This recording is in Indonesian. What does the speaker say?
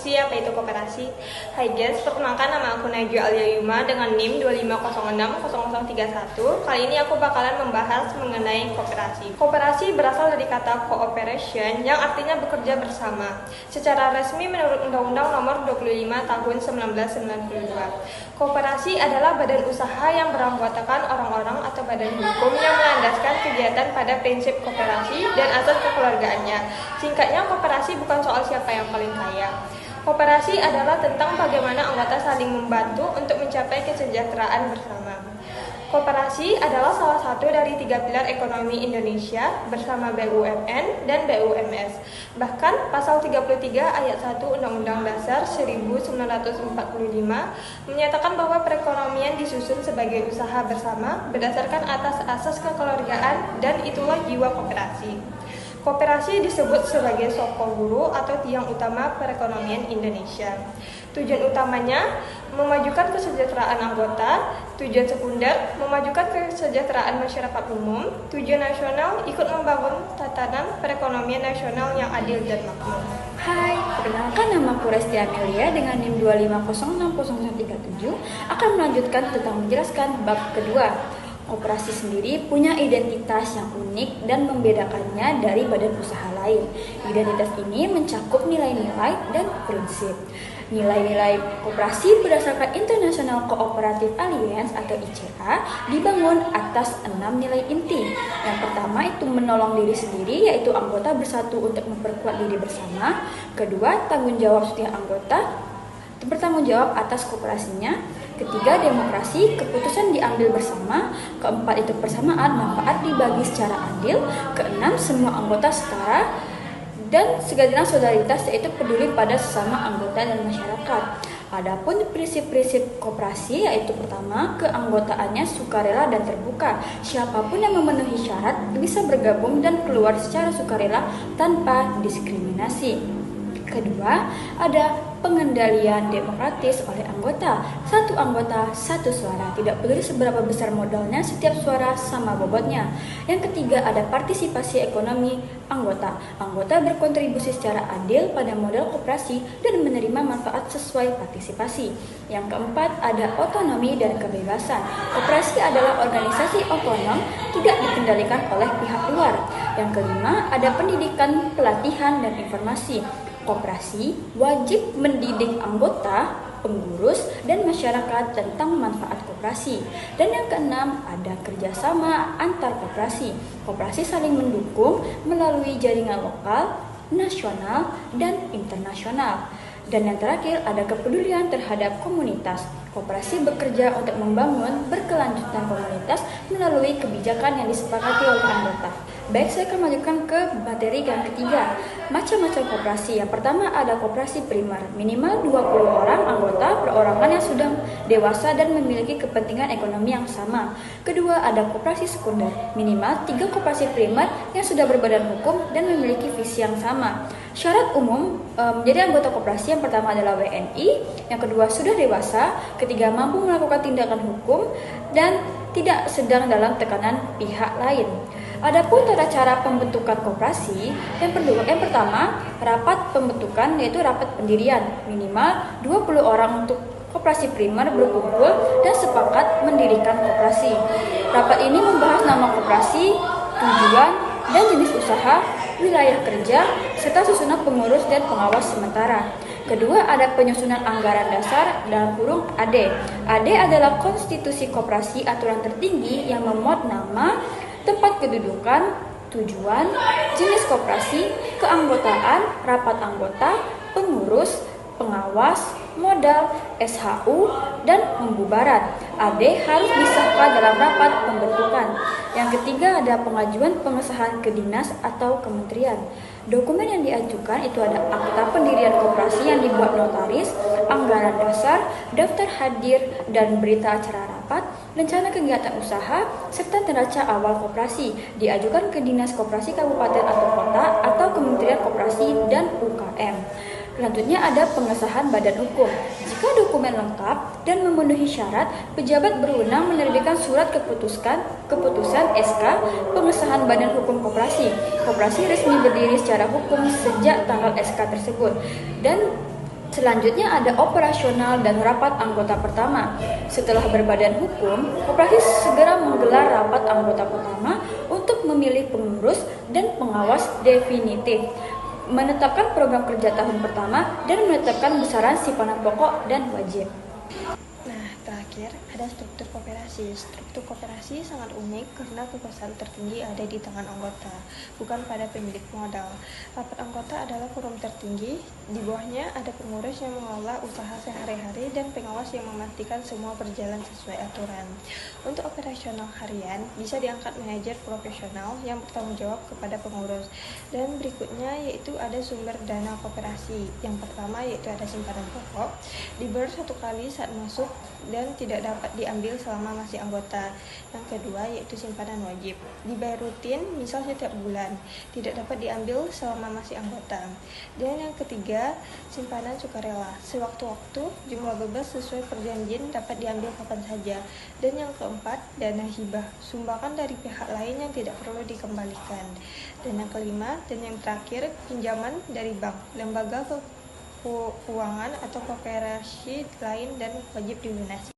diskusi apa itu koperasi. Hai guys, perkenalkan nama aku Najwa Alia Yuma dengan NIM 25060031. Kali ini aku bakalan membahas mengenai koperasi. Koperasi berasal dari kata cooperation yang artinya bekerja bersama. Secara resmi menurut Undang-Undang Nomor 25 Tahun 1992. Koperasi adalah badan usaha yang beranggotakan orang-orang atau badan hukum yang melandaskan kegiatan pada prinsip koperasi dan asas kekeluargaannya. Singkatnya, koperasi bukan soal siapa yang paling kaya. Koperasi adalah tentang bagaimana anggota saling membantu untuk mencapai kesejahteraan bersama. Koperasi adalah salah satu dari 3 pilar ekonomi Indonesia bersama BUMN dan BUMS. Bahkan pasal 33 ayat 1 Undang-Undang Dasar 1945 menyatakan bahwa perekonomian disusun sebagai usaha bersama berdasarkan atas asas kekeluargaan, dan itulah jiwa koperasi. Koperasi disebut sebagai sokong guru atau tiang utama perekonomian Indonesia. Tujuan utamanya memajukan kesejahteraan anggota, tujuan sekunder memajukan kesejahteraan masyarakat umum, tujuan nasional ikut membangun tatanan perekonomian nasional yang adil dan makmur. Hai, perkenalkan nama aku Resti Amelia dengan NIM 25060137 akan melanjutkan tentang menjelaskan bab kedua. Koperasi sendiri punya identitas yang unik dan membedakannya dari badan usaha lain. Identitas ini mencakup nilai-nilai dan prinsip. Nilai-nilai koperasi berdasarkan International Cooperative Alliance atau ICA dibangun atas 6 nilai inti. Yang pertama itu menolong diri sendiri, yaitu anggota bersatu untuk memperkuat diri bersama. Kedua, tanggung jawab setiap anggota bertanggung jawab atas koperasinya. Ketiga, demokrasi, keputusan diambil bersama. Keempat, itu persamaan, manfaat dibagi secara adil. Keenam, semua anggota setara. Dan segenap solidaritas, yaitu peduli pada sesama anggota dan masyarakat. Adapun prinsip-prinsip koperasi, yaitu pertama, keanggotaannya sukarela dan terbuka. Siapapun yang memenuhi syarat bisa bergabung dan keluar secara sukarela tanpa diskriminasi. Kedua, ada pengendalian demokratis oleh anggota. Satu anggota, satu suara. Tidak peduli seberapa besar modalnya, setiap suara sama bobotnya. Yang ketiga, ada partisipasi ekonomi anggota. Anggota berkontribusi secara adil pada modal koperasi dan menerima manfaat sesuai partisipasi. Yang keempat, ada otonomi dan kebebasan. Koperasi adalah organisasi otonom, tidak dikendalikan oleh pihak luar. Yang kelima, ada pendidikan, pelatihan, dan informasi. Koperasi wajib mendidik anggota, pengurus, dan masyarakat tentang manfaat koperasi. Dan yang keenam, ada kerjasama antar koperasi. Koperasi saling mendukung melalui jaringan lokal, nasional, dan internasional. Dan yang terakhir, ada kepedulian terhadap komunitas. Koperasi bekerja untuk membangun berkelanjutan komunitas melalui kebijakan yang disepakati oleh anggota. Baik, saya akan lanjutkan ke materi yang ketiga. Macam-macam koperasi. Yang pertama ada koperasi primer. Minimal 20 orang anggota perorangan yang sudah dewasa dan memiliki kepentingan ekonomi yang sama. Kedua ada koperasi sekunder. Minimal 3 koperasi primer yang sudah berbadan hukum dan memiliki visi yang sama. Syarat umum menjadi anggota koperasi yang pertama adalah WNI, yang kedua sudah dewasa, ketiga mampu melakukan tindakan hukum, dan tidak sedang dalam tekanan pihak lain. Adapun tata cara pembentukan koperasi, yang pertama, rapat pembentukan yaitu rapat pendirian. Minimal 20 orang untuk koperasi primer berkumpul dan sepakat mendirikan koperasi. Rapat ini membahas nama koperasi, tujuan dan jenis usaha, wilayah kerja, serta susunan pengurus dan pengawas sementara. Kedua, ada penyusunan anggaran dasar dalam kurung AD. AD adalah konstitusi koperasi aturan tertinggi yang memuat nama, tempat kedudukan, tujuan, jenis koperasi, keanggotaan, rapat anggota, pengurus, pengawas, modal, SHU, dan pembubaran. AD harus disahkan dalam rapat pembentukan. Yang ketiga ada pengajuan pengesahan ke dinas atau kementerian. Dokumen yang diajukan itu ada akta pendirian koperasi yang dibuat notaris, anggaran dasar, daftar hadir dan berita acara rapat, rencana kegiatan usaha, serta neraca awal koperasi diajukan ke Dinas Koperasi Kabupaten atau Kota atau Kementerian Koperasi dan UKM. Selanjutnya ada pengesahan badan hukum. Jika dokumen lengkap dan memenuhi syarat, pejabat berwenang menerbitkan surat keputusan SK pengesahan badan hukum koperasi. Koperasi resmi berdiri secara hukum sejak tanggal SK tersebut. Dan Selanjutnya ada operasional dan rapat anggota pertama. Setelah berbadan hukum, koperasi segera menggelar rapat anggota pertama untuk memilih pengurus dan pengawas definitif, menetapkan program kerja tahun pertama, dan menetapkan besaran simpanan pokok dan wajib. Nah, terakhir ada struktur koperasi. Struktur koperasi sangat unik karena kekuasaan tertinggi ada di tangan anggota, bukan pada pemilik modal. Rapat anggota adalah forum tertinggi. Di bawahnya ada pengurus yang mengelola usaha sehari-hari dan pengawas yang memastikan semua berjalan sesuai aturan. Untuk operasional harian, bisa diangkat manajer profesional yang bertanggung jawab kepada pengurus. Dan berikutnya yaitu ada sumber dana koperasi. Yang pertama yaitu ada simpanan pokok, dibayar 1 kali saat masuk dan tidak dapat diambil selama masih anggota. Yang kedua yaitu simpanan wajib, dibayar rutin misal setiap bulan, tidak dapat diambil selama masih anggota. Dan yang ketiga, simpanan sukarela, sewaktu-waktu jumlah bebas sesuai perjanjian dapat diambil kapan saja. Dan yang keempat, dana hibah, sumbangan dari pihak lain yang tidak perlu dikembalikan. Dan yang kelima dan yang terakhir, pinjaman dari bank, lembaga keuangan atau koperasi lain dan wajib dilunasi.